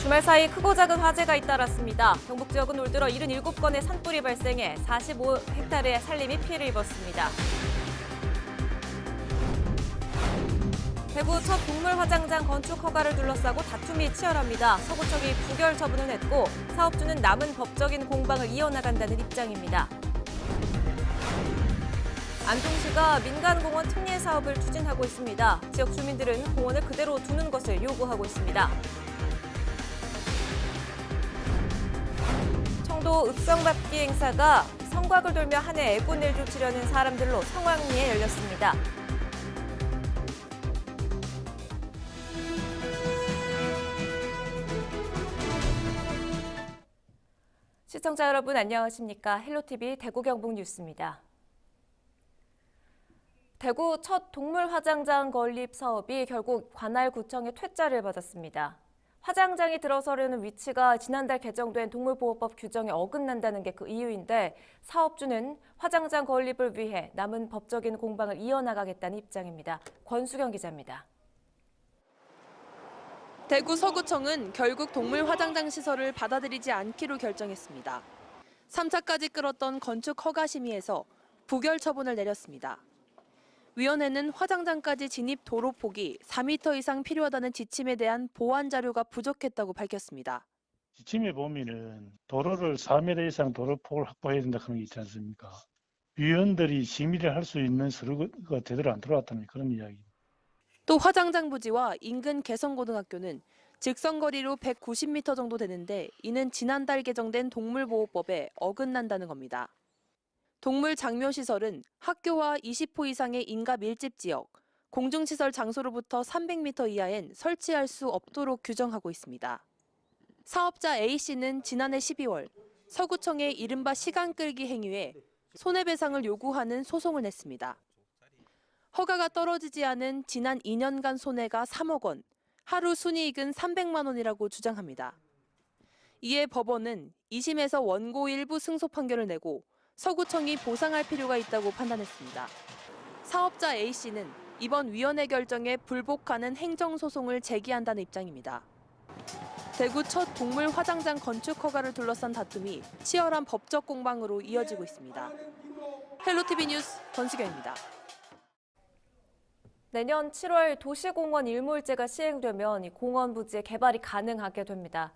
주말 사이 크고 작은 화재가 잇따랐습니다. 경북 지역은 올 들어 77건의 산불이 발생해 45헥타르의 산림이 피해를 입었습니다. 대구 첫 동물 화장장 건축 허가를 둘러싸고 다툼이 치열합니다. 서구청이 부결 처분을 했고 사업주는 남은 법적인 공방을 이어나간다는 입장입니다. 안동시가 민간공원 특례 사업을 추진하고 있습니다. 지역 주민들은 공원을 그대로 두는 것을 요구하고 있습니다. 청도 읍성밟기 행사가 성곽을 돌며 한 해 애군을 쫓으려는 사람들로 성황리에 열렸습니다. 시청자 여러분 안녕하십니까? 헬로티비 대구 경북 뉴스입니다. 대구 첫 동물 화장장 건립 사업이 결국 관할구청의 퇴짜를 받았습니다. 화장장이 들어서려는 위치가 지난달 개정된 동물보호법 규정에 어긋난다는 게 그 이유인데 사업주는 화장장 건립을 위해 남은 법적인 공방을 이어나가겠다는 입장입니다. 권수경 기자입니다. 대구 서구청은 결국 동물 화장장 시설을 받아들이지 않기로 결정했습니다. 3차까지 끌었던 건축 허가 심의에서 부결 처분을 내렸습니다. 위원회는 화장장까지 진입 도로 폭이 4m 이상 필요하다는 지침에 대한 보완 자료가 부족했다고 밝혔습니다. 지침에 보면은 도로를 4m 이상 도로폭을 확보해야 된다 그런 게 있지 않습니까? 위원들이 심의를 할 수 있는 서류가 제대로 안 들어왔다는 그런 이야기입니다. 또 화장장 부지와 인근 개성고등학교는 직선거리로 190m 정도 되는데 이는 지난달 개정된 동물보호법에 어긋난다는 겁니다. 동물 장묘시설은 학교와 20호 이상의 인가 밀집 지역, 공중시설 장소로부터 300m 이하엔 설치할 수 없도록 규정하고 있습니다. 사업자 A씨는 지난해 12월 서구청에 이른바 시간 끌기 행위에 손해배상을 요구하는 소송을 냈습니다. 허가가 떨어지지 않은 지난 2년간 손해가 3억 원, 하루 순이익은 300만 원이라고 주장합니다. 이에 법원은 2심에서 원고 일부 승소 판결을 내고 서구청이 보상할 필요가 있다고 판단했습니다. 사업자 A씨는 이번 위원회 결정에 불복하는 행정소송을 제기한다는 입장입니다. 대구 첫 동물 화장장 건축 허가를 둘러싼 다툼이 치열한 법적 공방으로 이어지고 있습니다. 헬로티비 뉴스 권수경입니다. 내년 7월 도시공원 일몰제가 시행되면 이 공원 부지의 개발이 가능하게 됩니다.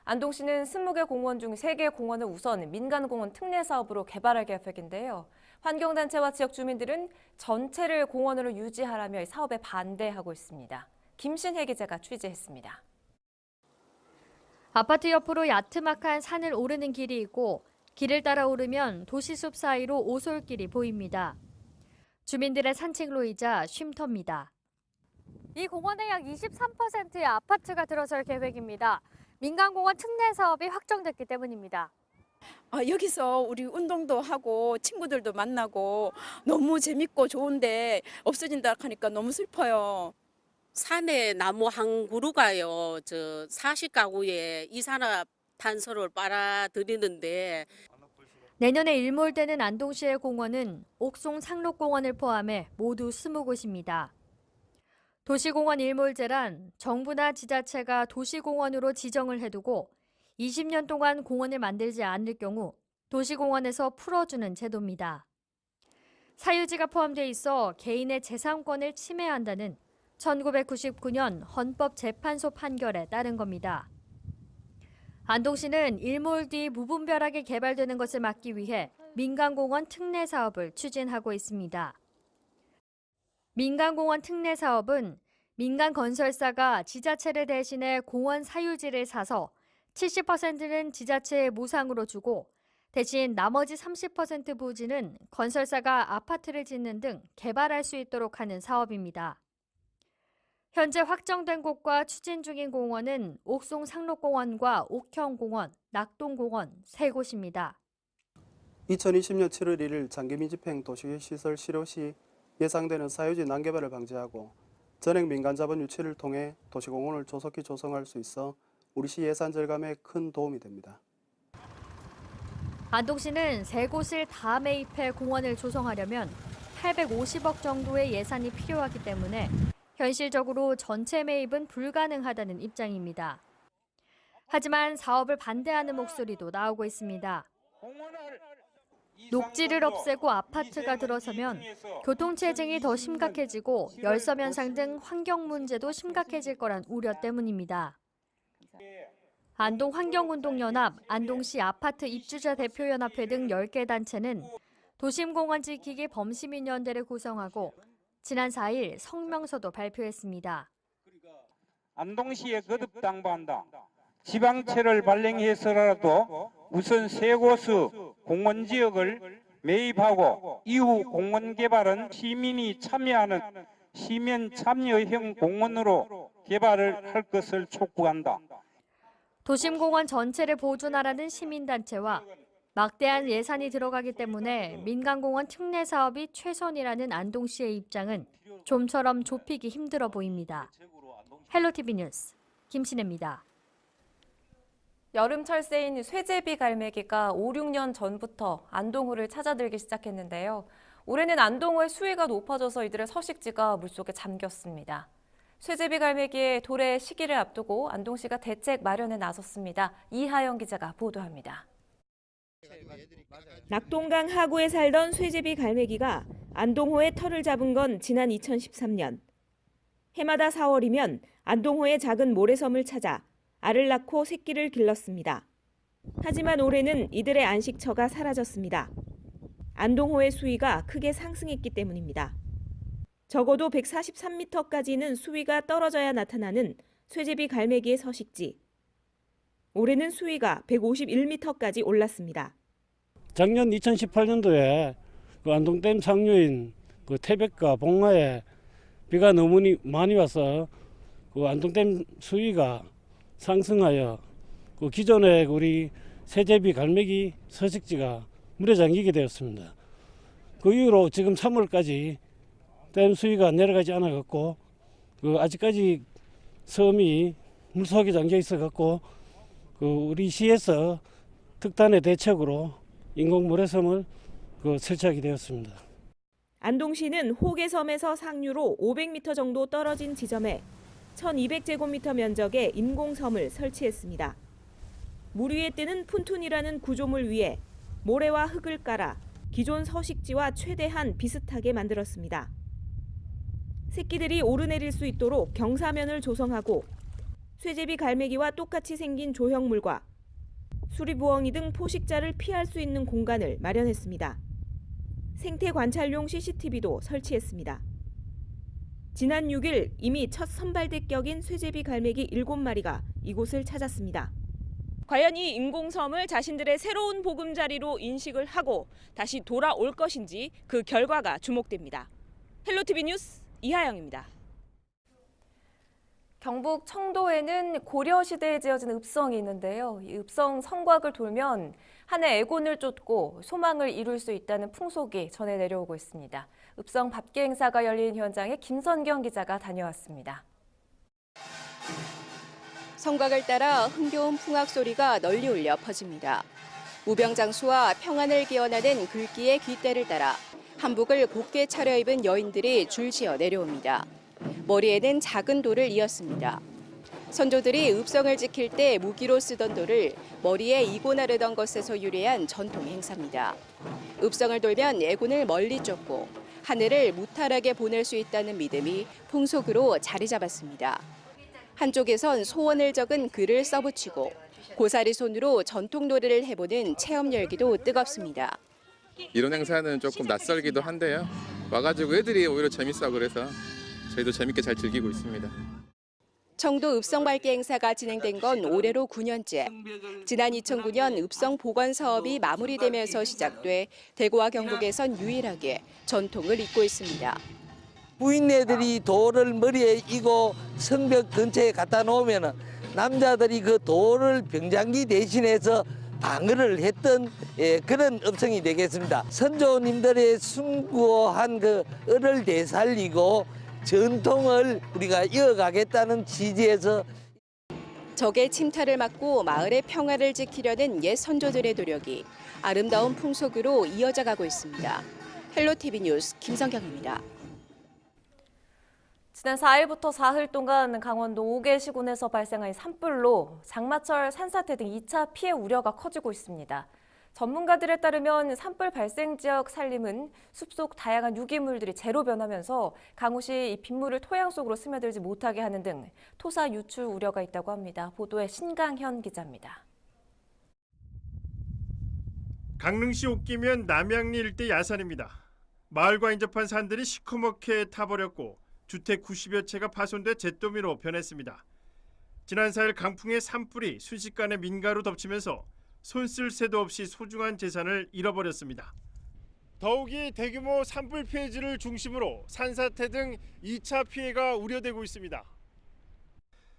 안동시는 20개 공원 중 3개 공원을 우선 민간공원 특례 사업으로 개발할 계획인데요. 환경단체와 지역 주민들은 전체를 공원으로 유지하라며 이 사업에 반대하고 있습니다. 김신혜 기자가 취재했습니다. 아파트 옆으로 야트막한 산을 오르는 길이 있고 길을 따라 오르면 도시숲 사이로 오솔길이 보입니다. 주민들의 산책로이자 쉼터입니다. 이 공원에 약 23%의 아파트가 들어설 계획입니다. 민간공원 특례 사업이 확정됐기 때문입니다. 여기서 우리 운동도 하고 친구들도 만나고 너무 재밌고 좋은데 없어진다 하니까 너무 슬퍼요. 산에 나무 한 그루가요. 40가구에 이산화탄소를 빨아들이는데 내년에 일몰되는 안동시의 공원은 옥송 상록공원을 포함해 모두 20곳입니다. 도시공원 일몰제란 정부나 지자체가 도시공원으로 지정을 해두고 20년 동안 공원을 만들지 않을 경우 도시공원에서 풀어주는 제도입니다. 사유지가 포함돼 있어 개인의 재산권을 침해한다는 1999년 헌법재판소 판결에 따른 겁니다. 안동시는 일몰 뒤 무분별하게 개발되는 것을 막기 위해 민간공원 특례 사업을 추진하고 있습니다. 민간공원 특례 사업은 민간 건설사가 지자체를 대신해 공원 사유지를 사서 70%는 지자체에 무상으로 주고 대신 나머지 30% 부지는 건설사가 아파트를 짓는 등 개발할 수 있도록 하는 사업입니다. 현재 확정된 곳과 추진 중인 공원은 옥송 상록공원과 옥형공원, 낙동공원 3곳입니다. 2020년 7월 1일 장기밀집행 도시시설 실효 시 예상되는 사유지 난개발을 방지하고 전액 민간자본 유치를 통해 도시공원을 조속히 조성할 수 있어 우리 시 예산 절감에 큰 도움이 됩니다. 안동시는 3곳을 다 매입해 공원을 조성하려면 850억 정도의 예산이 필요하기 때문에 현실적으로 전체 매입은 불가능하다는 입장입니다. 하지만 사업을 반대하는 목소리도 나오고 있습니다. 녹지를 없애고 아파트가 들어서면 교통체증이 더 심각해지고 열섬 현상 등 환경 문제도 심각해질 거란 우려 때문입니다. 안동환경운동연합, 안동시 아파트 입주자 대표연합회 등 10개 단체는 도심공원 지키기 범시민연대를 구성하고 지난 4일 성명서도 발표했습니다. 안동시에 거듭 당부한다. 지방채를 발령해서라도 우선 세 곳의 공원지역을 매입하고 이후 공원 개발은 시민이 참여하는 시민 참여형 공원으로 개발을 할 것을 촉구한다. 도심공원 전체를 보존하라는 시민단체와 막대한 예산이 들어가기 때문에 민간공원 특례 사업이 최선이라는 안동시의 입장은 좀처럼 좁히기 힘들어 보입니다. 헬로티비 뉴스 김신혜입니다. 여름철 새인 쇠제비 갈매기가 5, 6년 전부터 안동호를 찾아들기 시작했는데요. 올해는 안동호의 수위가 높아져서 이들의 서식지가 물속에 잠겼습니다. 쇠제비 갈매기의 도래 시기를 앞두고 안동시가 대책 마련에 나섰습니다. 이하영 기자가 보도합니다. 낙동강 하구에 살던 쇠제비 갈매기가 안동호에 털을 잡은 건 지난 2013년. 해마다 4월이면 안동호의 작은 모래섬을 찾아 알을 낳고 새끼를 길렀습니다. 하지만 올해는 이들의 안식처가 사라졌습니다. 안동호의 수위가 크게 상승했기 때문입니다. 적어도 143m까지는 수위가 떨어져야 나타나는 쇠제비 갈매기의 서식지. 올해는 수위가 151m까지 올랐습니다. 작년 2018년도에 그 안동댐 상류인 그 태백과 봉화에 비가 너무 많이 와서 그 안동댐 수위가 상승하여 그 기존의 우리 쇠제비 갈매기 서식지가 물에 잠기게 되었습니다. 그 이후로 지금 3월까지 댐 수위가 내려가지 않아 갖고 그 아직까지 섬이 물속에 잠겨 있어 갖고 그 우리 시에서 특단의 대책으로 인공 모래섬을 설치하게 되었습니다. 안동시는 호계섬에서 상류로 500m 정도 떨어진 지점에 1200제곱미터 면적의 인공섬을 설치했습니다. 물 위에 뜨는 푼툰이라는 구조물 위에 모래와 흙을 깔아 기존 서식지와 최대한 비슷하게 만들었습니다. 새끼들이 오르내릴 수 있도록 경사면을 조성하고 쇠제비 갈매기와 똑같이 생긴 조형물과 수리부엉이 등 포식자를 피할 수 있는 공간을 마련했습니다. 생태 관찰용 CCTV도 설치했습니다. 지난 6일 이미 첫 선발대격인 쇠제비 갈매기 7마리가 이곳을 찾았습니다. 과연 이 인공섬을 자신들의 새로운 보금자리로 인식을 하고 다시 돌아올 것인지 그 결과가 주목됩니다. 헬로티비 뉴스 이하영입니다. 경북 청도에는 고려시대에 지어진 읍성이 있는데요. 이 읍성 성곽을 돌면 한 해 애곤을 쫓고 소망을 이룰 수 있다는 풍속이 전해 내려오고 있습니다. 읍성 밥계 행사가 열린 현장에 김선경 기자가 다녀왔습니다. 성곽을 따라 흥겨운 풍악 소리가 널리 울려 퍼집니다. 무병장수와 평안을 기원하는 글귀의 귓대를 따라 한복을 곱게 차려입은 여인들이 줄지어 내려옵니다. 머리에는 작은 돌을 이었습니다. 선조들이 읍성을 지킬 때 무기로 쓰던 돌을 머리에 이고 나르던 것에서 유래한 전통 행사입니다. 읍성을 돌면 애군을 멀리 쫓고 하늘을 무탈하게 보낼 수 있다는 믿음이 풍속으로 자리 잡았습니다. 한쪽에선 소원을 적은 글을 써붙이고 고사리 손으로 전통 놀이를 해보는 체험 열기도 뜨겁습니다. 이런 행사는 조금 낯설기도 한데요. 와가지고 애들이 오히려 재밌어 그래서 저희도 재밌게 잘 즐기고 있습니다. 청도 읍성 밝기 행사가 진행된 건 올해로 9년째. 지난 2009년 읍성 복원 사업이 마무리되면서 시작돼 대구와 경북에선 유일하게 전통을 잇고 있습니다. 부인네들이 돌을 머리에 이고 성벽 근처에 갖다 놓으면 남자들이 그 돌을 병장기 대신해서 방어를 했던 그런 읍성이 되겠습니다. 선조님들의 숭고한 그 을을 되살리고 전통을 우리가 이어가겠다는 취지에서 적의 침탈을 막고 마을의 평화를 지키려는 옛 선조들의 노력이 아름다운 풍속으로 이어져 가고 있습니다. 헬로티비 뉴스 김성경입니다. 지난 4일부터 사흘 동안 강원도 5개 시군에서 발생한 산불로 장마철 산사태 등 2차 피해 우려가 커지고 있습니다. 전문가들에 따르면 산불 발생 지역 산림은 숲속 다양한 유기물들이 재로 변하면서 강우시 이 빗물을 토양 속으로 스며들지 못하게 하는 등 토사 유출 우려가 있다고 합니다. 보도에 신강현 기자입니다. 강릉시 옥기면 남양리 일대 야산입니다. 마을과 인접한 산들이 시커멓게 타버렸고 주택 90여 채가 파손돼 잿더미로 변했습니다. 지난 4일 강풍의 산불이 순식간에 민가로 덮치면서 손쓸 새도 없이 소중한 재산을 잃어버렸습니다. 더욱이 대규모 산불 피해지를 중심으로 산사태 등 2차 피해가 우려되고 있습니다.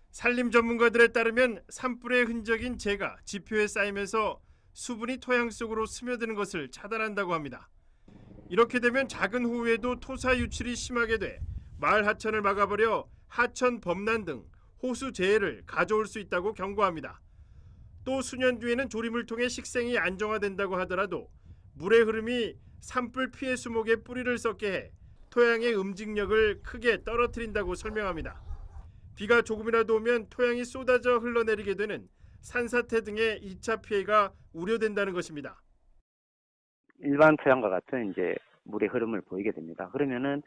산림 전문가들에 따르면 산불의 흔적인 재가 지표에 쌓이면서 수분이 토양 속으로 스며드는 것을 차단한다고 합니다. 이렇게 되면 작은 호우에도 토사 유출이 심하게 돼 마을 하천을 막아버려 하천 범람 등 호수 재해를 가져올 수 있다고 경고합니다. 또 수년 뒤에는 조림을 통해 식생이 안정화된다고 하더라도 물의 흐름이 산불 피해 수목에 뿌리를 썩게 해 토양의 음직력을 크게 떨어뜨린다고 설명합니다. 비가 조금이라도 오면 토양이 쏟아져 흘러내리게 되는 산사태 등의 2차 피해가 우려된다는 것입니다. 일반 토양과 같은 이제 물의 흐름을 보이게 됩니다. 그러면은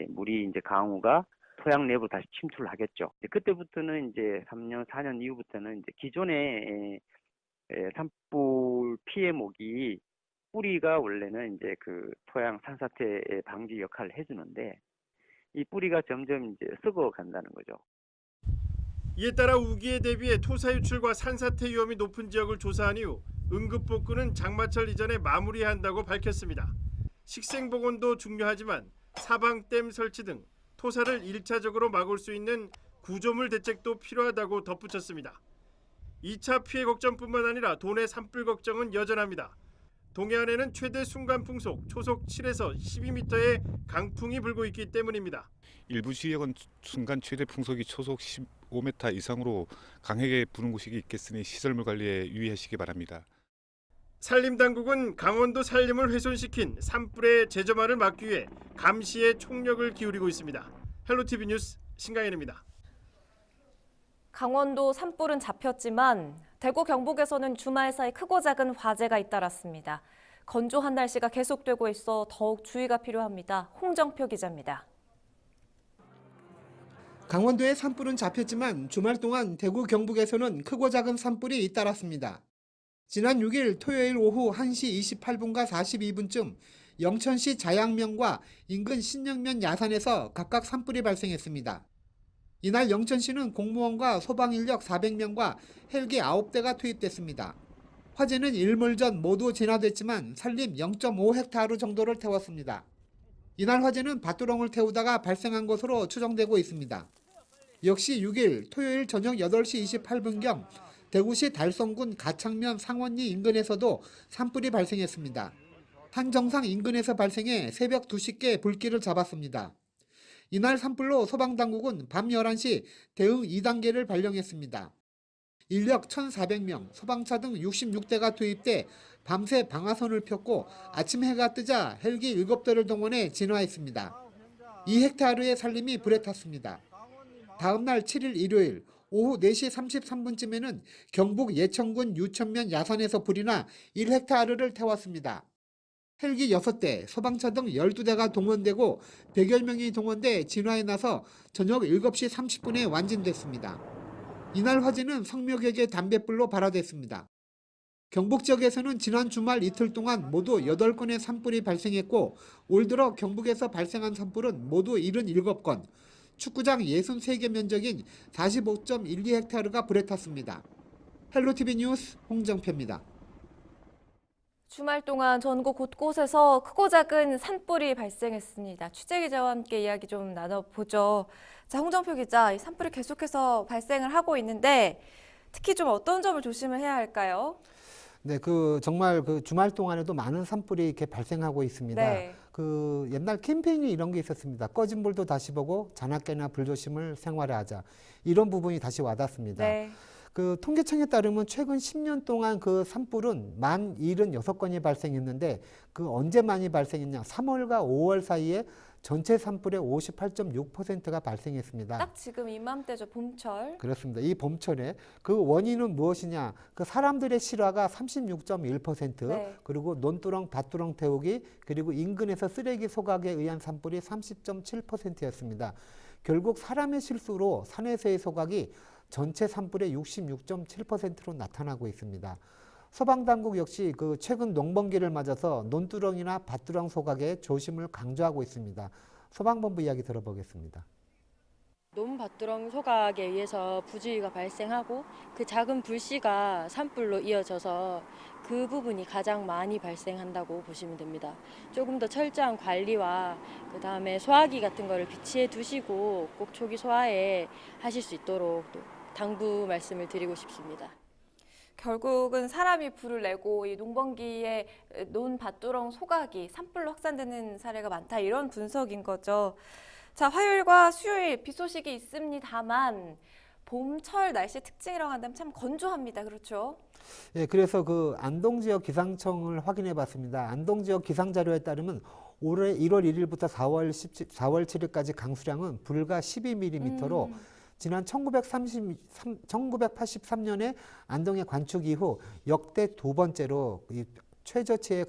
물이 이제 강우가 토양 내부로 다시 침투를 하겠죠. 그때부터는 이제 3년, 4년 이후부터는 이제 기존의 산불 피해목이 뿌리가 원래는 이제 그 토양 산사태 방지 역할을 해주는데 이 뿌리가 점점 이제 썩어 간다는 거죠. 이에 따라 우기에 대비해 토사 유출과 산사태 위험이 높은 지역을 조사한 이후 응급복구는 장마철 이전에 마무리한다고 밝혔습니다. 식생복원도 중요하지만 사방댐 설치 등 토사를 1차적으로 막을 수 있는 구조물 대책도 필요하다고 덧붙였습니다. 2차 피해 걱정뿐만 아니라 도내 산불 걱정은 여전합니다. 동해안에는 최대 순간풍속 초속 7에서 12m의 강풍이 불고 있기 때문입니다. 일부 지역은 순간 최대 풍속이 초속 15m 이상으로 강하게 부는 곳이 있겠으니 시설물 관리에 유의하시기 바랍니다. 산림당국은 강원도 산림을 훼손시킨 산불의 재점화를 막기 위해 감시에 총력을 기울이고 있습니다. 헬로티비 뉴스 신강현입니다. 강원도 산불은 잡혔지만 대구 경북에서는 주말 사이 크고 작은 화재가 잇따랐습니다. 건조한 날씨가 계속되고 있어 더욱 주의가 필요합니다. 홍정표 기자입니다. 강원도의 산불은 잡혔지만 주말 동안 대구 경북에서는 크고 작은 산불이 잇따랐습니다. 지난 6일 토요일 오후 1시 28분과 42분쯤 영천시 자양면과 인근 신영면 야산에서 각각 산불이 발생했습니다. 이날 영천시는 공무원과 소방인력 400명과 헬기 9대가 투입됐습니다. 화재는 일몰 전 모두 진화됐지만 산림 0.5헥타르 정도를 태웠습니다. 이날 화재는 밭두렁을 태우다가 발생한 것으로 추정되고 있습니다. 역시 6일 토요일 저녁 8시 28분경 대구시 달성군 가창면 상원리 인근에서도 산불이 발생했습니다. 한 정상 인근에서 발생해 새벽 2시께 불길을 잡았습니다. 이날 산불로 소방당국은 밤 11시 대응 2단계를 발령했습니다. 인력 1,400명, 소방차 등 66대가 투입돼 밤새 방화선을 폈고 아침 해가 뜨자 헬기 7대를 동원해 진화했습니다. 2헥타르의 산림이 불에 탔습니다. 다음 날 7일 일요일 오후 4시 33분쯤에는 경북 예천군 유천면 야산에서 불이 나 1헥타르를 태웠습니다. 헬기 6대, 소방차 등 12대가 동원되고 100여 명이 동원돼 진화에 나서 저녁 7시 30분에 완진됐습니다. 이날 화재는 성묘객의 담뱃불로 발화됐습니다. 경북 지역에서는 지난 주말 이틀 동안 모두 8건의 산불이 발생했고 올 들어 경북에서 발생한 산불은 모두 77건, 축구장 63개 면적인 45.12헥타르가 불에 탔습니다. 헬로티비 뉴스 홍정표입니다. 주말 동안 전국 곳곳에서 크고 작은 산불이 발생했습니다. 취재기자와 함께 이야기 좀 나눠보죠. 자, 홍정표 기자, 이 산불이 계속해서 발생을 하고 있는데 특히 좀 어떤 점을 조심을 해야 할까요? 네, 정말 주말 동안에도 많은 산불이 이렇게 발생하고 있습니다. 네. 옛날 캠페인이 이런 게 있었습니다. 꺼진 불도 다시 보고 잔악깨나 불조심을 생활에 하자. 이런 부분이 다시 와닿습니다. 네. 통계청에 따르면 최근 10년 동안 산불은 1,076건이 발생했는데 언제 많이 발생했냐? 3월과 5월 사이에 전체 산불의 58.6%가 발생했습니다. 딱 지금 이맘때죠, 봄철. 그렇습니다. 이 봄철에 그 원인은 무엇이냐? 그 사람들의 실화가 36.1%, 네. 그리고 논두렁, 밭두렁 태우기, 그리고 인근에서 쓰레기 소각에 의한 산불이 30.7%였습니다. 결국 사람의 실수로 산에서의 소각이 전체 산불의 66.7%로 나타나고 있습니다. 소방당국 역시 그 최근 농번기를 맞아서 논두렁이나 밭두렁 소각에 조심을 강조하고 있습니다. 소방본부 이야기 들어보겠습니다. 논밭두렁 소각에 의해서 부주의가 발생하고 그 작은 불씨가 산불로 이어져서 그 부분이 가장 많이 발생한다고 보시면 됩니다. 조금 더 철저한 관리와 그다음에 소화기 같은 거를 비치해 두시고 꼭 초기 소화에 하실 수 있도록 또 당부 말씀을 드리고 싶습니다. 결국은 사람이 불을 내고 이 농번기에 논밭두렁 소각이 산불로 확산되는 사례가 많다, 이런 분석인 거죠. 자, 화요일과 수요일 비 소식이 있습니다만 봄철 날씨 특징이라고 한다면 참 건조합니다. 그렇죠? 예, 그래서 그 안동 지역 기상청을 확인해 봤습니다. 안동 지역 기상 자료에 따르면 올해 1월 1일부터 4월 7일까지 강수량은 불과 12mm로 지난 1983년에 안동의 관축 이후 역대 두 번째로 이 최저치의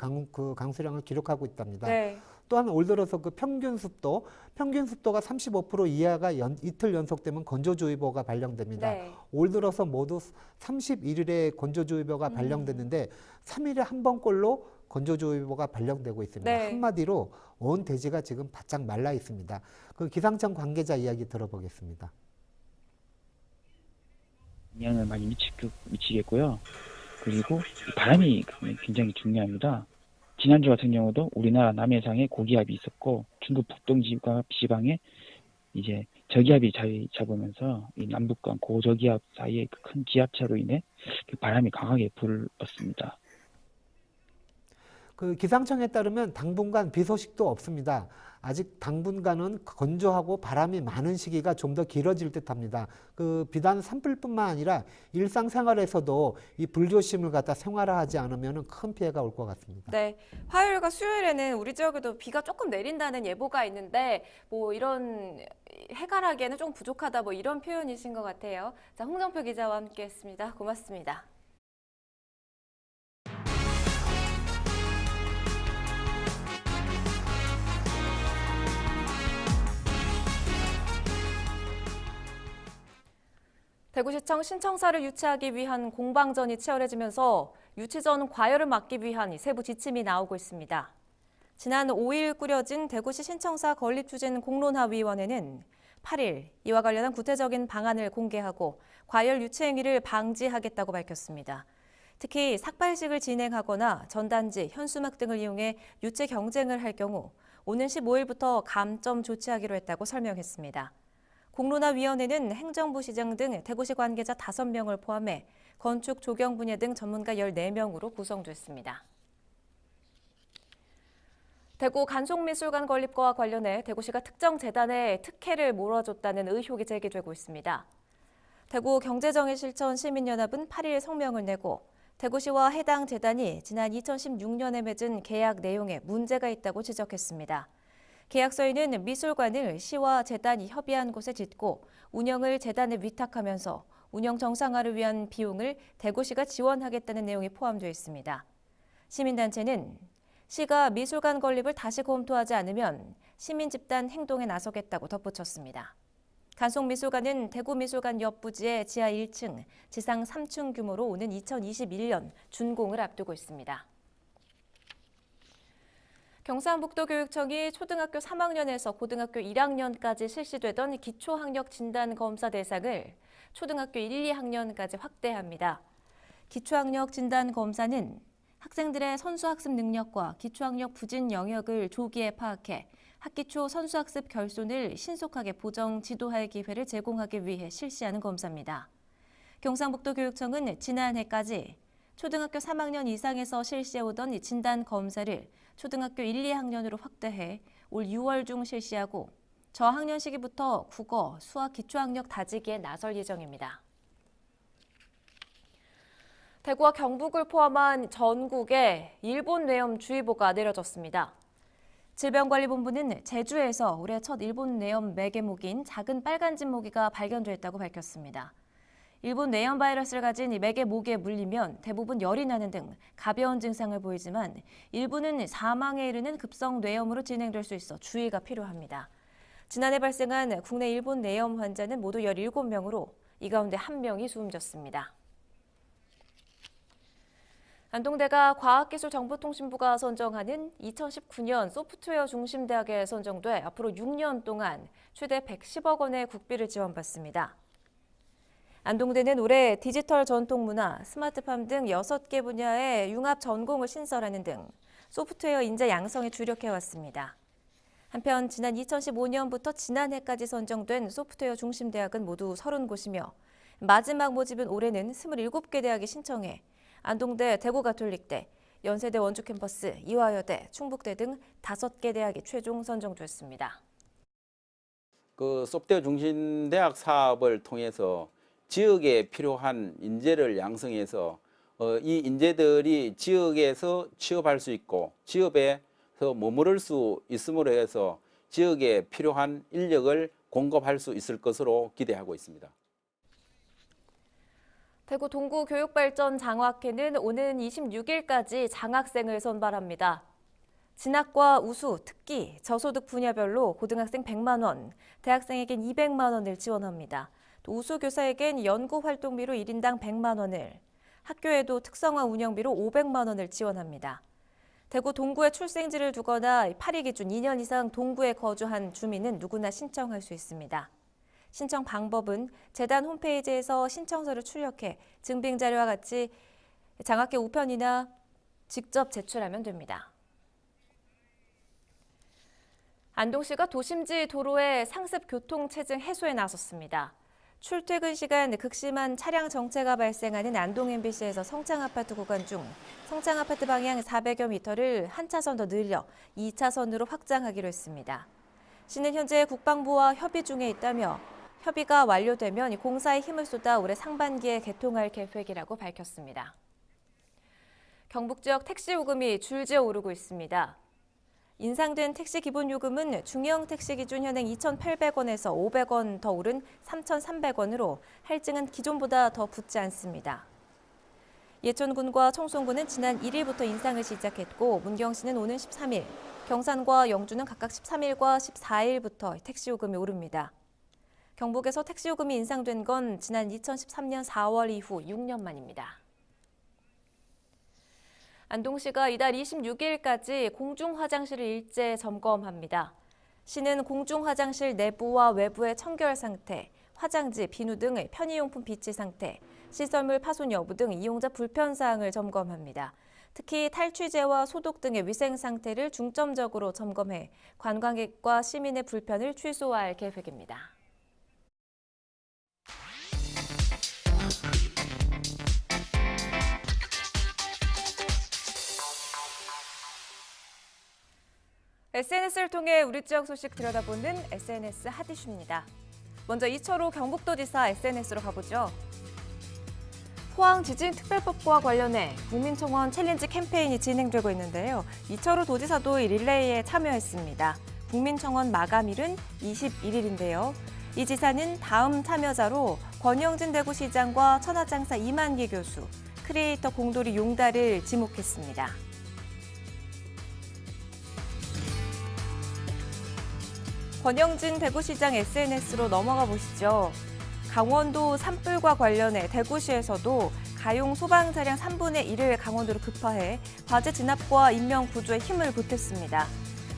강수량을 기록하고 있답니다. 네. 또한 올 들어서 그 평균 습도가 35% 이하가 이틀 연속되면 건조주의보가 발령됩니다. 네. 올 들어서 모두 31일에 건조주의보가 발령됐는데 3일에 한 번꼴로 건조주의보가 발령되고 있습니다. 네. 한마디로 온 대지가 지금 바짝 말라 있습니다. 그 기상청 관계자 이야기 들어보겠습니다. 영향을 많이 미치겠고요. 그리고 바람이 굉장히 중요합니다. 지난주 같은 경우도 우리나라 남해상에 고기압이 있었고 중국 북동지방 지방에 이제 저기압이 자리 잡으면서 이 남북간 고저기압 사이에 큰 기압차로 인해 바람이 강하게 불었습니다. 그 기상청에 따르면 당분간 비 소식도 없습니다. 아직 당분간은 건조하고 바람이 많은 시기가 좀 더 길어질 듯합니다. 그 비단 산불뿐만 아니라 일상생활에서도 이 불조심을 갖다 생활화하지 않으면 큰 피해가 올 것 같습니다. 네, 화요일과 수요일에는 우리 지역에도 비가 조금 내린다는 예보가 있는데 뭐 이런 해갈하기에는 좀 부족하다, 뭐 이런 표현이신 것 같아요. 자, 홍정표 기자와 함께했습니다. 고맙습니다. 대구시청 신청사를 유치하기 위한 공방전이 치열해지면서 유치 전 과열을 막기 위한 세부 지침이 나오고 있습니다. 지난 5일 꾸려진 대구시 신청사 건립추진 공론화위원회는 8일 이와 관련한 구체적인 방안을 공개하고 과열 유치 행위를 방지하겠다고 밝혔습니다. 특히 삭발식을 진행하거나 전단지, 현수막 등을 이용해 유치 경쟁을 할 경우 오는 15일부터 감점 조치하기로 했다고 설명했습니다. 공론화위원회는 행정부 시장 등 대구시 관계자 5명을 포함해 건축, 조경 분야 등 전문가 14명으로 구성됐습니다. 대구 간송미술관 건립과 관련해 대구시가 특정 재단에 특혜를 몰아줬다는 의혹이 제기되고 있습니다. 대구 경제정의실천 시민연합은 8일 성명을 내고 대구시와 해당 재단이 지난 2016년에 맺은 계약 내용에 문제가 있다고 지적했습니다. 계약서에는 미술관을 시와 재단이 협의한 곳에 짓고 운영을 재단에 위탁하면서 운영 정상화를 위한 비용을 대구시가 지원하겠다는 내용이 포함되어 있습니다. 시민단체는 시가 미술관 건립을 다시 검토하지 않으면 시민집단 행동에 나서겠다고 덧붙였습니다. 간송미술관은 대구미술관 옆 부지의 지하 1층, 지상 3층 규모로 오는 2021년 준공을 앞두고 있습니다. 경상북도교육청이 초등학교 3학년에서 고등학교 1학년까지 실시되던 기초학력 진단 검사 대상을 초등학교 1, 2학년까지 확대합니다. 기초학력 진단 검사는 학생들의 선수학습 능력과 기초학력 부진 영역을 조기에 파악해 학기 초 선수학습 결손을 신속하게 보정, 지도할 기회를 제공하기 위해 실시하는 검사입니다. 경상북도교육청은 지난해까지 초등학교 3학년 이상에서 실시해오던 진단 검사를 초등학교 1, 2학년으로 확대해 올 6월 중 실시하고 저학년 시기부터 국어, 수학 기초학력 다지기에 나설 예정입니다. 대구와 경북을 포함한 전국에 일본 뇌염주의보가 내려졌습니다. 질병관리본부는 제주에서 올해 첫 일본 뇌염 매개모기인 작은 빨간집 모기가 발견됐다고 밝혔습니다. 일본 뇌염 바이러스를 가진 이 매개모기에 물리면 대부분 열이 나는 등 가벼운 증상을 보이지만 일부는 사망에 이르는 급성 뇌염으로 진행될 수 있어 주의가 필요합니다. 지난해 발생한 국내 일본 뇌염 환자는 모두 17명으로 이 가운데 1명이 숨졌습니다. 안동대가 과학기술정보통신부가 선정하는 2019년 소프트웨어 중심대학에 선정돼 앞으로 6년 동안 최대 110억 원의 국비를 지원받습니다. 안동대는 올해 디지털 전통문화, 스마트팜 등 6개 분야의 융합 전공을 신설하는 등 소프트웨어 인재 양성에 주력해왔습니다. 한편 지난 2015년부터 지난해까지 선정된 소프트웨어 중심대학은 모두 30곳이며 마지막 모집은 올해는 27개 대학이 신청해 안동대, 대구가톨릭대, 연세대 원주캠퍼스, 이화여대, 충북대 등 5개 대학이 최종 선정됐습니다. 그 소프트웨어 중심 대학 사업을 통해서 지역에 필요한 인재를 양성해서 이 인재들이 지역에서 취업할 수 있고 지역에서 머무를 수 있음으로 해서 지역에 필요한 인력을 공급할 수 있을 것으로 기대하고 있습니다. 대구 동구교육발전 장학회는 오는 26일까지 장학생을 선발합니다. 진학과 우수, 특기, 저소득 분야별로 고등학생 100만 원, 대학생에겐 200만 원을 지원합니다. 또 우수 교사에겐 연구활동비로 1인당 100만 원을, 학교에도 특성화 운영비로 500만 원을 지원합니다. 대구 동구에 출생지를 두거나 파리 기준 2년 이상 동구에 거주한 주민은 누구나 신청할 수 있습니다. 신청 방법은 재단 홈페이지에서 신청서를 출력해 증빙 자료와 같이 장학회 우편이나 직접 제출하면 됩니다. 안동시가 도심지 도로의 상습 교통 체증 해소에 나섰습니다. 출퇴근 시간 극심한 차량 정체가 발생하는 안동 MBC에서 성창아파트 구간 중 성창아파트 방향 400여 미터를 한 차선 더 늘려 2차선으로 확장하기로 했습니다. 시는 현재 국방부와 협의 중에 있다며 협의가 완료되면 공사에 힘을 쏟아 올해 상반기에 개통할 계획이라고 밝혔습니다. 경북 지역 택시 요금이 줄지어 오르고 있습니다. 인상된 택시 기본 요금은 중형 택시 기준 현행 2,800원에서 500원 더 오른 3,300원으로 할증은 기존보다 더 붙지 않습니다. 예천군과 청송군은 지난 1일부터 인상을 시작했고 문경시는 오는 13일, 경산과 영주는 각각 13일과 14일부터 택시 요금이 오릅니다. 경북에서 택시 요금이 인상된 건 지난 2013년 4월 이후 6년 만입니다. 안동시가 이달 26일까지 공중화장실을 일제 점검합니다. 시는 공중화장실 내부와 외부의 청결 상태, 화장지, 비누 등의 편의용품 비치 상태, 시설물 파손 여부 등 이용자 불편 사항을 점검합니다. 특히 탈취제와 소독 등의 위생 상태를 중점적으로 점검해 관광객과 시민의 불편을 최소화할 계획입니다. SNS를 통해 우리 지역 소식 들여다보는 SNS 핫 이슈입니다. 먼저 이철호 경북도지사 SNS로 가보죠. 포항 지진특별법과 관련해 국민청원 챌린지 캠페인이 진행되고 있는데요. 이철호 도지사도 이 릴레이에 참여했습니다. 국민청원 마감일은 21일인데요. 이 지사는 다음 참여자로 권영진 대구시장과 천하장사 이만기 교수, 크리에이터 공돌이 용달을 지목했습니다. 권영진 대구시장 SNS로 넘어가 보시죠. 강원도 산불과 관련해 대구시에서도 가용 소방 차량 3분의 1을 강원도로 급파해 화재 진압과 인명 구조에 힘을 보탰습니다.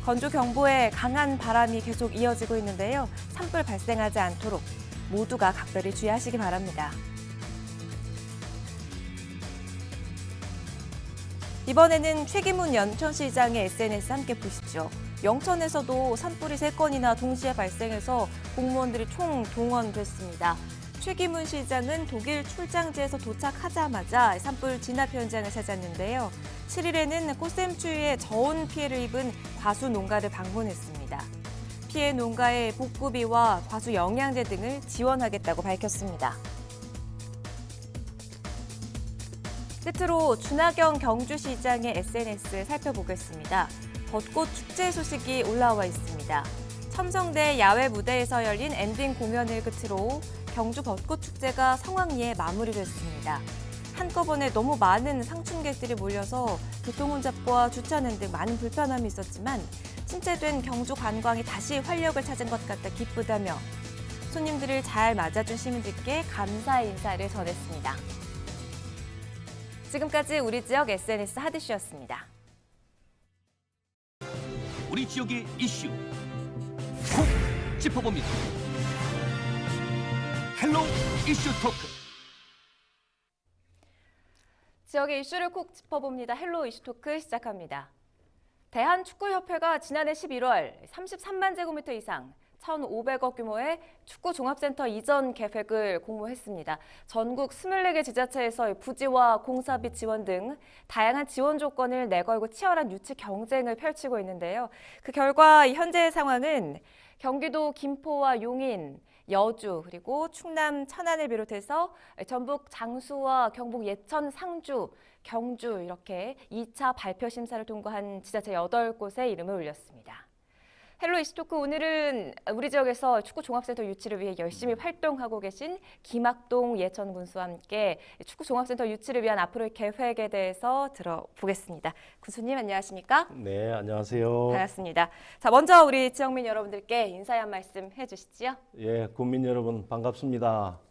건조 경보에 강한 바람이 계속 이어지고 있는데요. 산불 발생하지 않도록 모두가 각별히 주의하시기 바랍니다. 이번에는 최기문 연천시장의 SNS 함께 보시죠. 영천에서도 산불이 3건이나 동시에 발생해서 공무원들이 총동원됐습니다. 최기문 시장은 독일 출장지에서 도착하자마자 산불 진압 현장을 찾았는데요. 7일에는 꽃샘추위에 저온 피해를 입은 과수 농가를 방문했습니다. 피해 농가에 복구비와 과수 영양제 등을 지원하겠다고 밝혔습니다. 끝으로 준하경 경주시장의 SNS 살펴보겠습니다. 벚꽃 축제 소식이 올라와 있습니다. 첨성대 야외 무대에서 열린 엔딩 공연을 끝으로 경주 벚꽃 축제가 성황리에 마무리됐습니다. 한꺼번에 너무 많은 상충객들이 몰려서 교통 혼잡과 주차는 등 많은 불편함이 있었지만 침체된 경주 관광이 다시 활력을 찾은 것 같아 기쁘다며 손님들을 잘 맞아준 시민들께 감사의 인사를 전했습니다. 지금까지 우리 지역 SNS 하드쇼였습니다. 우리 지역의 이슈 콕 짚어봅니다. 헬로 이슈 토크. 지역의 이슈를 콕 짚어봅니다. 헬로 이슈 토크 시작합니다. 대한축구협회가 지난해 11월 33만 제곱미터 이상 1,500억 규모의 축구 종합센터 이전 계획을 공모했습니다. 전국 24개 지자체에서 부지와 공사비 지원 등 다양한 지원 조건을 내걸고 치열한 유치 경쟁을 펼치고 있는데요. 그 결과 현재의 상황은 경기도 김포와 용인, 여주, 그리고 충남 천안을 비롯해서 전북 장수와 경북 예천, 상주, 경주 이렇게 2차 발표 심사를 통과한 지자체 8곳에 이름을 올렸습니다. 헬로 이슈토크 오늘은 우리 지역에서 축구 종합센터 유치를 위해 열심히 활동하고 계신 김학동 예천 군수와 함께 축구 종합센터 유치를 위한 앞으로의 계획에 대해서 들어보겠습니다. 군수님 안녕하십니까? 네, 안녕하세요. 반갑습니다. 자, 먼저 우리 지역민 여러분들께 인사의 한 말씀 해주시지요. 예, 국민 여러분 반갑습니다.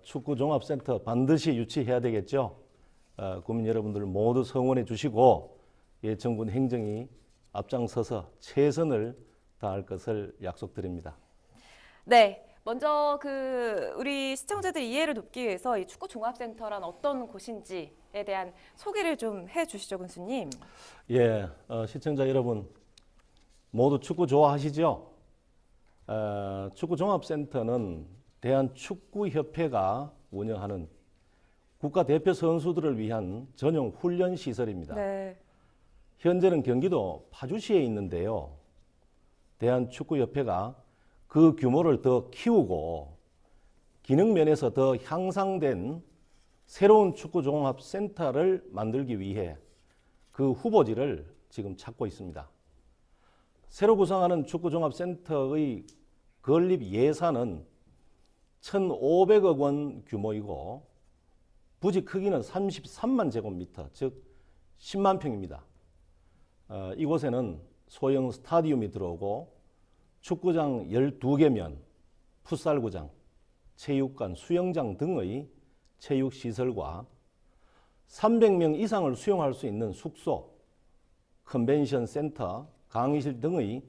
축구 종합센터 반드시 유치해야 되겠죠. 국민 여러분들 모두 성원해 주시고 예천군 행정이 앞장서서 최선을 다할 것을 약속드립니다. 네, 먼저 우리 시청자들 이해를 돕기 위해서 이 축구 종합센터란 어떤 곳인지에 대한 소개를 좀 해주시죠, 군수님. 예, 시청자 여러분 모두 축구 좋아하시죠? 축구 종합센터는 대한축구협회가 운영하는 국가대표 선수들을 위한 전용 훈련 시설입니다. 네. 현재는 경기도 파주시에 있는데요. 대한축구협회가 그 규모를 더 키우고 기능 면에서 더 향상된 새로운 축구종합센터를 만들기 위해 그 후보지를 지금 찾고 있습니다. 새로 구성하는 축구종합센터의 건립 예산은 1,500억 원 규모이고 부지 크기는 33만 제곱미터, 즉 10만 평입니다. 이곳에는 소형 스타디움이 들어오고 축구장 12개면, 풋살구장, 체육관, 수영장 등의 체육시설과 300명 이상을 수용할 수 있는 숙소, 컨벤션 센터, 강의실 등의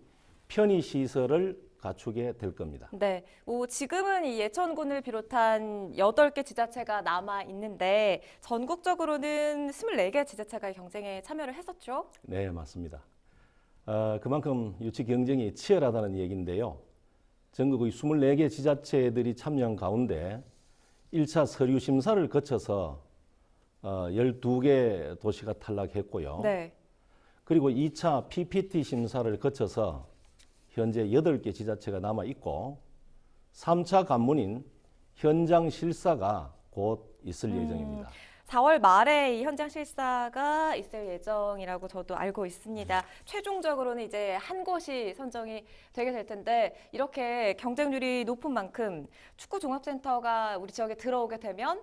편의시설을 갖추게 될 겁니다. 네, 지금은 이 예천군을 비롯한 8개 지자체가 남아 있는데 전국적으로는 24개 지자체가 경쟁에 참여를 했었죠? 네, 맞습니다. 그만큼 유치 경쟁이 치열하다는 얘기인데요. 전국의 24개 지자체들이 참여한 가운데 1차 서류 심사를 거쳐서 12개 도시가 탈락했고요. 네. 그리고 2차 PPT 심사를 거쳐서 현재 8개 지자체가 남아 있고 3차 관문인 현장 실사가 곧 있을 예정입니다. 4월 말에 이 현장 실사가 있을 예정이라고 저도 알고 있습니다. 최종적으로는 이제 한 곳이 선정이 되게 될 텐데 이렇게 경쟁률이 높은 만큼 축구 종합센터가 우리 지역에 들어오게 되면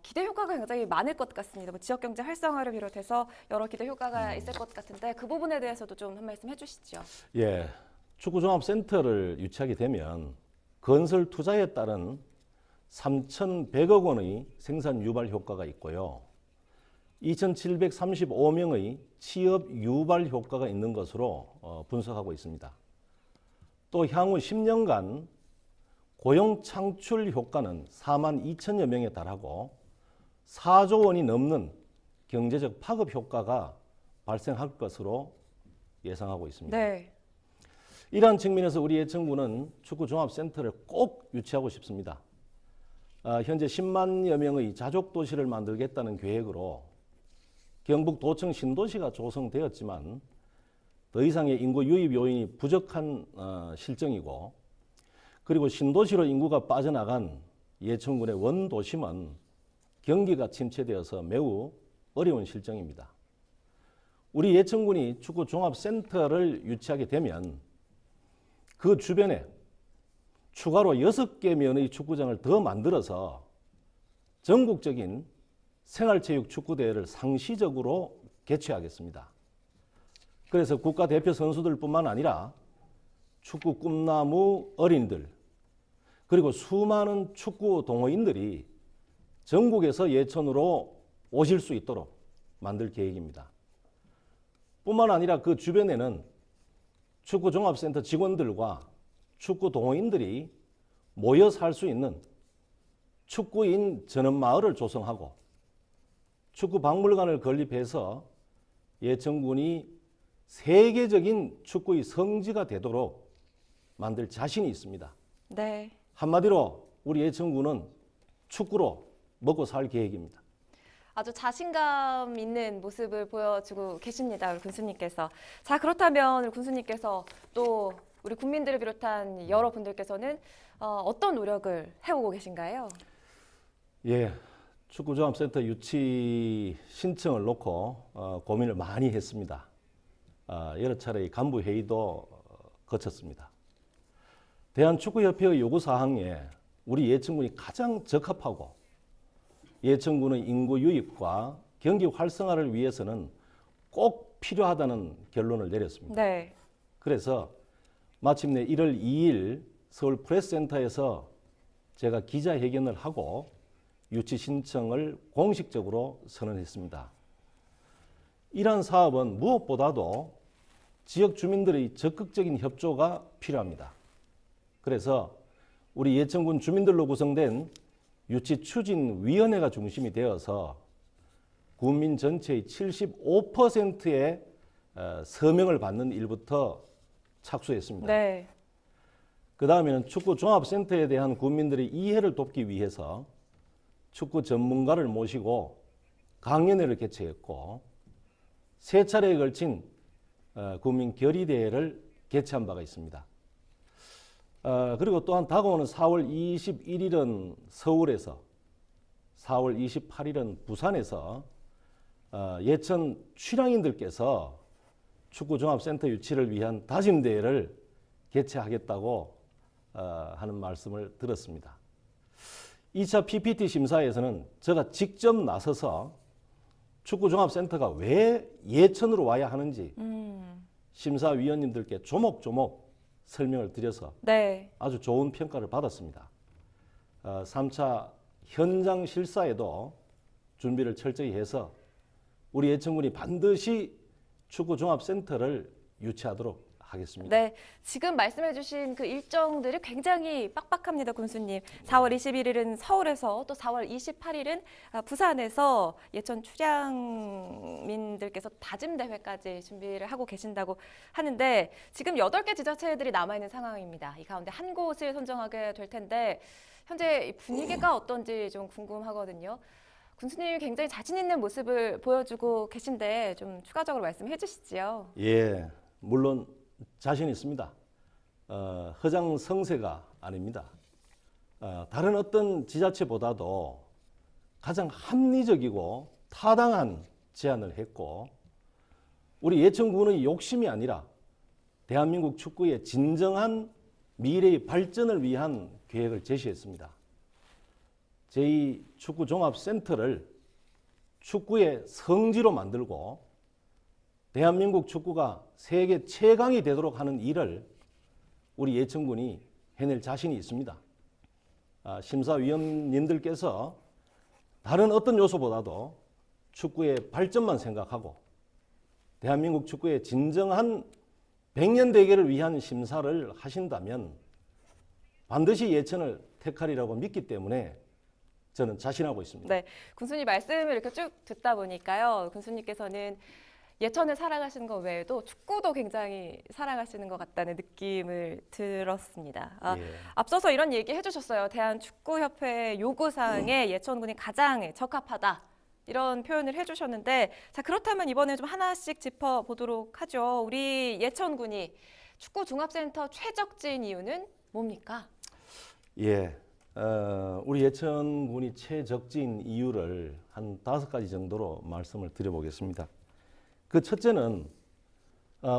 기대 효과가 굉장히 많을 것 같습니다. 지역 경제 활성화를 비롯해서 여러 기대 효과가 있을 것 같은데 그 부분에 대해서도 좀 한 말씀 해주시죠. 예, 축구종합센터를 유치하게 되면 건설 투자에 따른 3,100억 원의 생산 유발 효과가 있고요. 2,735명의 취업 유발 효과가 있는 것으로 분석하고 있습니다. 또 향후 10년간 고용 창출 효과는 4만 2천여 명에 달하고 4조 원이 넘는 경제적 파급 효과가 발생할 것으로 예상하고 있습니다. 네. 이러한 측면에서 우리 예천군은 축구종합센터를 꼭 유치하고 싶습니다. 현재 10만여 명의 자족도시를 만들겠다는 계획으로 경북 도청 신도시가 조성되었지만 더 이상의 인구 유입 요인이 부족한 실정이고 그리고 신도시로 인구가 빠져나간 예천군의 원도심은 경기가 침체되어서 매우 어려운 실정입니다. 우리 예천군이 축구 종합센터를 유치하게 되면 그 주변에 추가로 6개 면의 축구장을 더 만들어서 전국적인 생활체육 축구대회를 상시적으로 개최하겠습니다. 그래서 국가대표 선수들뿐만 아니라 축구 꿈나무 어린이들 그리고 수많은 축구 동호인들이 전국에서 예천으로 오실 수 있도록 만들 계획입니다. 뿐만 아니라 그 주변에는 축구 종합센터 직원들과 축구 동호인들이 모여 살 수 있는 축구인 전원마을을 조성하고 축구 박물관을 건립해서 예천군이 세계적인 축구의 성지가 되도록 만들 자신이 있습니다. 네. 한마디로 우리 예천군은 축구로 먹고 살 계획입니다. 아주 자신감 있는 모습을 보여주고 계십니다, 우리 군수님께서. 자, 그렇다면 우리 군수님께서 또 우리 국민들을 비롯한 여러분들께서는 어떤 노력을 해오고 계신가요? 예, 축구종합센터 유치 신청을 놓고 고민을 많이 했습니다. 여러 차례 간부 회의도 거쳤습니다. 대한축구협회의 요구사항에 우리 예천군이 가장 적합하고 예천군의 인구 유입과 경기 활성화를 위해서는 꼭 필요하다는 결론을 내렸습니다. 네. 그래서 마침내 1월 2일 서울 프레스센터에서 제가 기자회견을 하고 유치 신청을 공식적으로 선언했습니다. 이러한 사업은 무엇보다도 지역 주민들의 적극적인 협조가 필요합니다. 그래서 우리 예천군 주민들로 구성된 유치 추진위원회가 중심이 되어서 군민 전체의 75%의 서명을 받는 일부터 착수했습니다. 네. 그 다음에는 축구 종합센터에 대한 군민들의 이해를 돕기 위해서 축구 전문가를 모시고 강연회를 개최했고 3차례에 걸친 국민 결의대회를 개최한 바가 있습니다. 그리고 또한 다가오는 4월 21일은 서울에서 4월 28일은 부산에서 예천 출향인들께서 축구종합센터 유치를 위한 다짐대회를 개최하겠다고 하는 말씀을 들었습니다. 2차 PPT 심사에서는 제가 직접 나서서 축구종합센터가 왜 예천으로 와야 하는지 심사위원님들께 조목조목 설명을 드려서 네. 아주 좋은 평가를 받았습니다. 3차 현장 실사에도 준비를 철저히 해서 우리 예천군이 반드시 축구종합센터를 유치하도록 하겠습니다. 네, 지금 말씀해주신 그 일정들이 굉장히 빡빡합니다, 군수님. 4월 21일은 서울에서 또 4월 28일은 부산에서 예천 출향민들께서 다짐대회까지 준비를 하고 계신다고 하는데 지금 8개 지자체들이 남아있는 상황입니다. 이 가운데 한 곳을 선정하게 될 텐데 현재 분위기가 어떤지 좀 궁금하거든요. 군수님이 굉장히 자신 있는 모습을 보여주고 계신데 좀 추가적으로 말씀해 주시지요. 예, 물론 자신 있습니다. 허장성세가 아닙니다. 다른 어떤 지자체보다도 가장 합리적이고 타당한 제안을 했고 우리 예천군의 욕심이 아니라 대한민국 축구의 진정한 미래의 발전을 위한 계획을 제시했습니다. 제2축구종합센터를 축구의 성지로 만들고 대한민국 축구가 세계 최강이 되도록 하는 일을 우리 예천군이 해낼 자신이 있습니다. 심사위원님들께서 다른 어떤 요소보다도 축구의 발전만 생각하고 대한민국 축구의 진정한 100년 대계를 위한 심사를 하신다면 반드시 예천을 택하리라고 믿기 때문에 저는 자신하고 있습니다. 네, 군수님 말씀을 이렇게 쭉 듣다 보니까요. 군수님께서는 예천을 사랑하시는 것 외에도 축구도 굉장히 사랑하시는 것 같다는 느낌을 들었습니다. 예. 앞서서 이런 얘기 해주셨어요. 대한축구협회 요구사항에 예천군이 가장 적합하다. 이런 표현을 해주셨는데 자 그렇다면 이번에 좀 하나씩 짚어보도록 하죠. 우리 예천군이 축구종합센터 최적지인 이유는 뭡니까? 예, 우리 예천군이 최적지인 이유를 한 5가지 정도로 말씀을 드려보겠습니다. 그 첫째는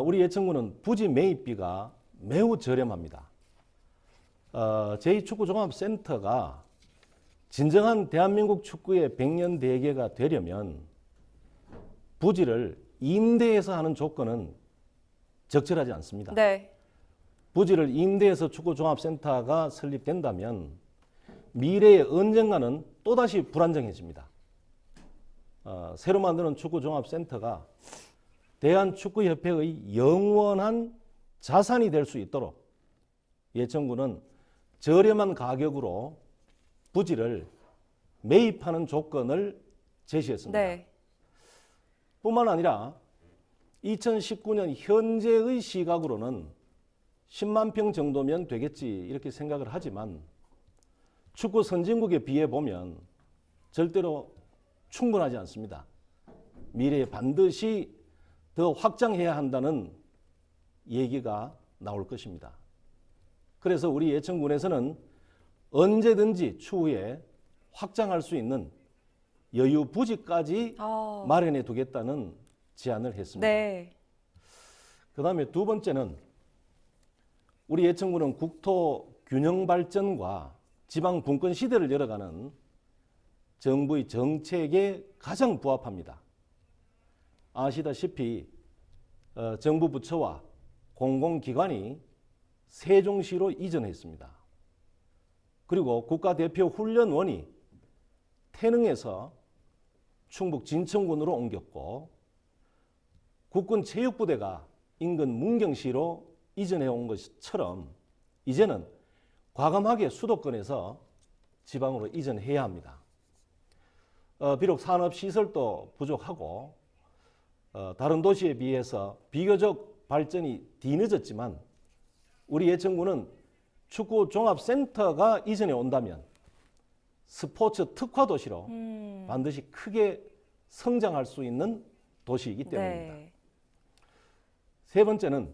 우리 예천군은 부지 매입비가 매우 저렴합니다. 제2축구종합센터가 진정한 대한민국 축구의 백년대계가 되려면 부지를 임대해서 하는 조건은 적절하지 않습니다. 네. 부지를 임대해서 축구종합센터가 설립된다면 미래에 언젠가는 또다시 불안정해집니다. 새로 만드는 축구종합센터가 대한축구협회의 영원한 자산이 될 수 있도록 예천군은 저렴한 가격으로 부지를 매입하는 조건을 제시했습니다. 네. 뿐만 아니라 2019년 현재의 시각으로는 10만 평 정도면 되겠지 이렇게 생각을 하지만 축구 선진국에 비해 보면 절대로 충분하지 않습니다. 미래에 반드시 더 확장해야 한다는 얘기가 나올 것입니다. 그래서 우리 예천군에서는 언제든지 추후에 확장할 수 있는 여유 부지까지 마련해 두겠다는 제안을 했습니다. 네. 그다음에 두 번째는 우리 예천군은 국토 균형 발전과 지방 분권 시대를 열어가는 정부의 정책에 가장 부합합니다. 아시다시피 정부 부처와 공공기관이 세종시로 이전했습니다. 그리고 국가대표 훈련원이 태릉에서 충북 진천군으로 옮겼고 국군 체육부대가 인근 문경시로 이전해 온 것처럼 이제는 과감하게 수도권에서 지방으로 이전해야 합니다. 비록 산업시설도 부족하고 다른 도시에 비해서 비교적 발전이 뒤늦었지만 우리 예천군은 축구 종합센터가 이전해 온다면 스포츠 특화 도시로 반드시 크게 성장할 수 있는 도시이기 때문입니다. 네. 세 번째는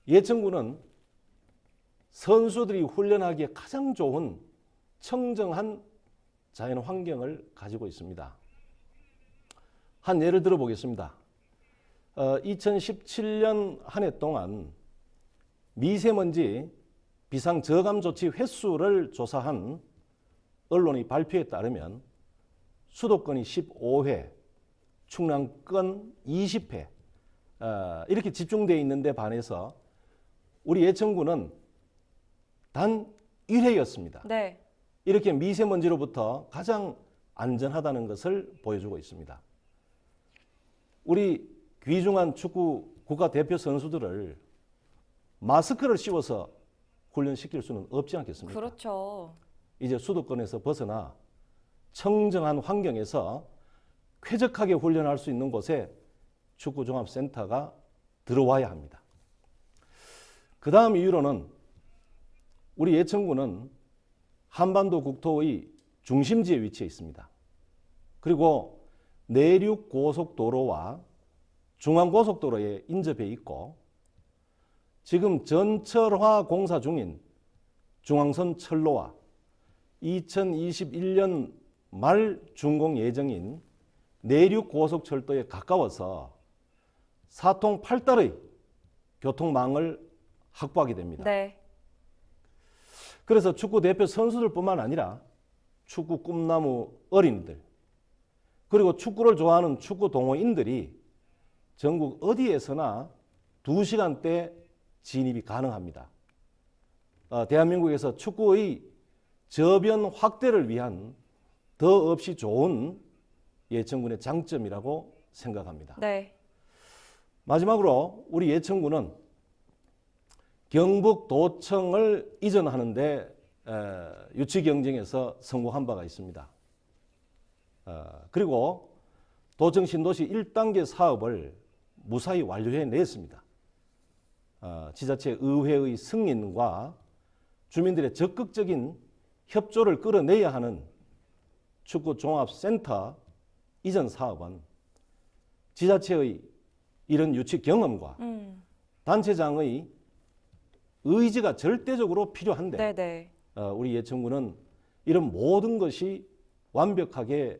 예천군은 선수들이 훈련하기에 가장 좋은 청정한 자연 환경을 가지고 있습니다. 한 예를 들어 보겠습니다. 2017년 한 해 동안 미세먼지 비상 저감 조치 횟수를 조사한 언론의 발표에 따르면 수도권이 15회, 충남권 20회 이렇게 집중되어 있는데 반해서 우리 예천군은 단 1회였습니다. 네. 이렇게 미세먼지로부터 가장 안전하다는 것을 보여주고 있습니다. 우리 귀중한 축구 국가대표 선수들을 마스크를 씌워서 훈련시킬 수는 없지 않겠습니까? 그렇죠. 이제 수도권에서 벗어나 청정한 환경에서 쾌적하게 훈련할 수 있는 곳에 축구종합센터가 들어와야 합니다. 그 다음 이유로는 우리 예천군은 한반도 국토의 중심지에 위치해 있습니다. 그리고 내륙 고속도로와 중앙고속도로에 인접해 있고 지금 전철화 공사 중인 중앙선 철로와 2021년 말 준공 예정인 내륙 고속철도에 가까워서 사통 8달의 교통망을 확보하게 됩니다. 네. 그래서 축구 대표 선수들뿐만 아니라 축구 꿈나무 어린이들 그리고 축구를 좋아하는 축구 동호인들이 전국 어디에서나 2시간대 진입이 가능합니다. 대한민국에서 축구의 저변 확대를 위한 더 없이 좋은 예천군의 장점이라고 생각합니다. 네. 마지막으로 우리 예천군은 경북도청을 이전하는데 유치 경쟁에서 성공한 바가 있습니다. 그리고 도청 신도시 1단계 사업을 무사히 완료해냈습니다. 지자체 의회의 승인과 주민들의 적극적인 협조를 끌어내야 하는 축구종합센터 이전 사업은 지자체의 이런 유치 경험과 단체장의 의지가 절대적으로 필요한데 네네. 우리 예천군은 이런 모든 것이 완벽하게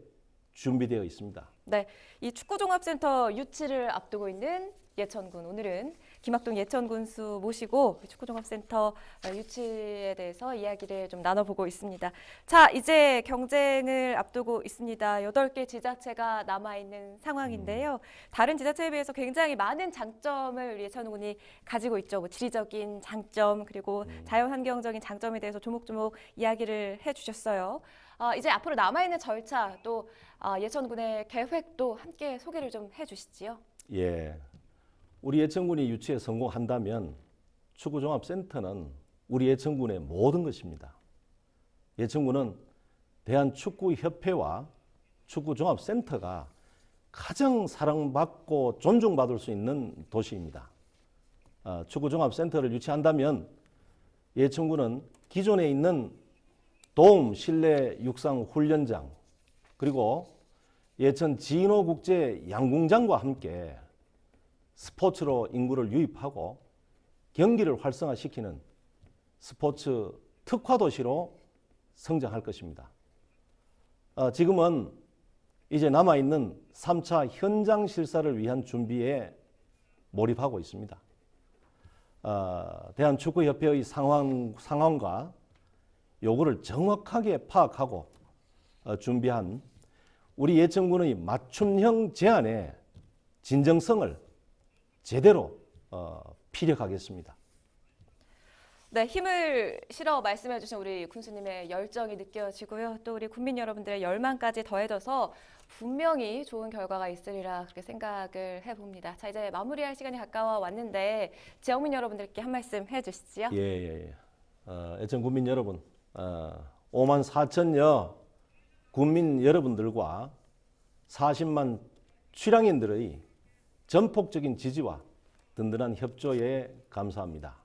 준비되어 있습니다. 네, 이 축구종합센터 유치를 앞두고 있는 예천군, 오늘은 김학동 예천군수 모시고 축구종합센터 유치에 대해서 이야기를 좀 나눠보고 있습니다. 자, 이제 경쟁을 앞두고 있습니다. 8개 지자체가 남아있는 상황인데요. 다른 지자체에 비해서 굉장히 많은 장점을 우리 예천군이 가지고 있죠. 뭐 지리적인 장점, 그리고 자연환경적인 장점에 대해서 조목조목 이야기를 해주셨어요. 이제 앞으로 남아있는 절차, 또 예천군의 계획도 함께 소개를 좀 해주시지요. 예. 우리 예천군이 유치에 성공한다면 축구종합센터는 우리 예천군의 모든 것입니다. 예천군은 대한축구협회와 축구종합센터가 가장 사랑받고 존중받을 수 있는 도시입니다. 축구종합센터를 유치한다면 예천군은 기존에 있는 도움 실내 육상 훈련장 그리고 예천 진호국제 양궁장과 함께 스포츠로 인구를 유입하고 경기를 활성화시키는 스포츠 특화도시로 성장할 것입니다. 지금은 이제 남아있는 3차 현장 실사를 위한 준비에 몰입하고 있습니다. 대한축구협회의 상황과 요구를 정확하게 파악하고 준비한 우리 예천군의 맞춤형 제안의 진정성을 제대로 피력하겠습니다. 네, 힘을 실어 말씀해 주신 우리 군수님의 열정이 느껴지고요. 또 우리 국민 여러분들의 열망까지 더해져서 분명히 좋은 결과가 있으리라 그렇게 생각을 해봅니다. 자, 이제 마무리할 시간이 가까워 왔는데 지역민 여러분들께 한 말씀 해주시지요. 예. 예천 국민 여러분, 5만 4천여 국민 여러분들과 40만 출향인들의 전폭적인 지지와 든든한 협조에 감사합니다.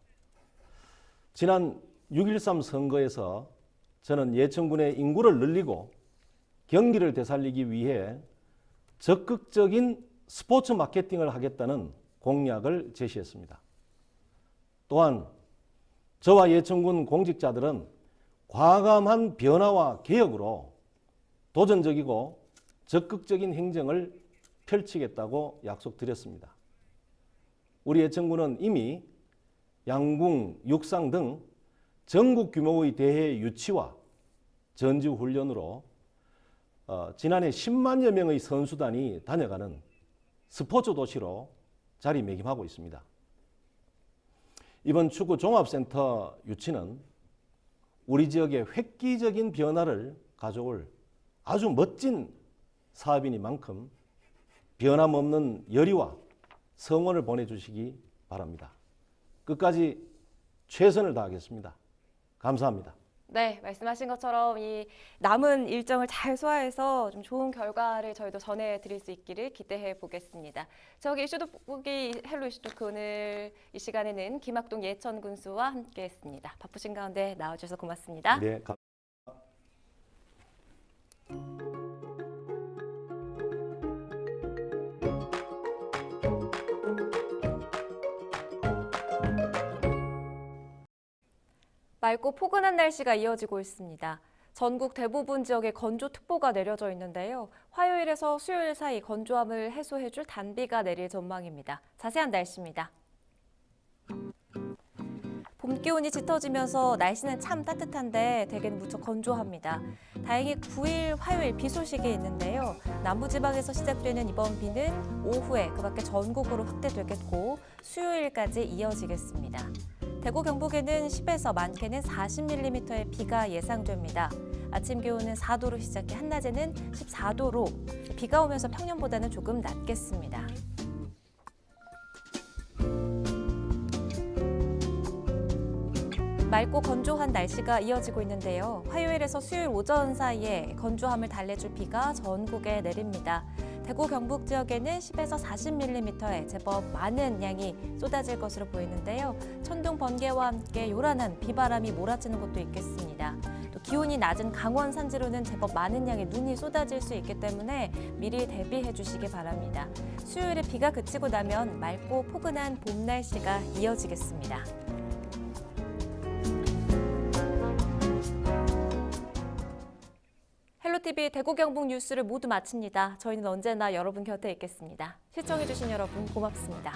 지난 6.13 선거에서 저는 예천군의 인구를 늘리고 경기를 되살리기 위해 적극적인 스포츠 마케팅을 하겠다는 공약을 제시했습니다. 또한 저와 예천군 공직자들은 과감한 변화와 개혁으로 도전적이고 적극적인 행정을 펼치겠다고 약속드렸습니다. 우리 예천군은 이미 양궁, 육상 등 전국 규모의 대회 유치와 전지 훈련으로 지난해 10만여 명의 선수단이 다녀가는 스포츠 도시로 자리매김하고 있습니다. 이번 축구 종합센터 유치는 우리 지역의 획기적인 변화를 가져올 아주 멋진 사업이니만큼 변함없는 열의와 성원을 보내주시기 바랍니다. 끝까지 최선을 다하겠습니다. 감사합니다. 네, 말씀하신 것처럼 이 남은 일정을 잘 소화해서 좀 좋은 결과를 저희도 전해드릴 수 있기를 기대해 보겠습니다. 저기 이슈 돋보기 헬로 이슈 토크 오늘 이 시간에는 김학동 예천 군수와 함께했습니다. 바쁘신 가운데 나와주셔서 고맙습니다. 네, 맑고 포근한 날씨가 이어지고 있습니다. 전국 대부분 지역에 건조특보가 내려져 있는데요. 화요일에서 수요일 사이 건조함을 해소해줄 단비가 내릴 전망입니다. 자세한 날씨입니다. 봄 기온이 짙어지면서 날씨는 참 따뜻한데 대개는 무척 건조합니다. 다행히 9일 화요일 비 소식이 있는데요. 남부지방에서 시작되는 이번 비는 오후에 그 밖에 전국으로 확대되겠고 수요일까지 이어지겠습니다. 대구 경북에는 10에서 많게는 40mm의 비가 예상됩니다. 아침 기온은 4도로 시작해 한낮에는 14도로 비가 오면서 평년보다는 조금 낮겠습니다. 맑고 건조한 날씨가 이어지고 있는데요. 화요일에서 수요일 오전 사이에 건조함을 달래줄 비가 전국에 내립니다. 대구 경북 지역에는 10에서 40mm의 제법 많은 양이 쏟아질 것으로 보이는데요. 천둥 번개와 함께 요란한 비바람이 몰아치는 곳도 있겠습니다. 또 기온이 낮은 강원 산지로는 제법 많은 양의 눈이 쏟아질 수 있기 때문에 미리 대비해 주시기 바랍니다. 수요일에 비가 그치고 나면 맑고 포근한 봄 날씨가 이어지겠습니다. 헬로 헬로TV 대구 경북 뉴스를 모두 마칩니다. 저희는 언제나 여러분 곁에 있겠습니다. 시청해주신 여러분 고맙습니다.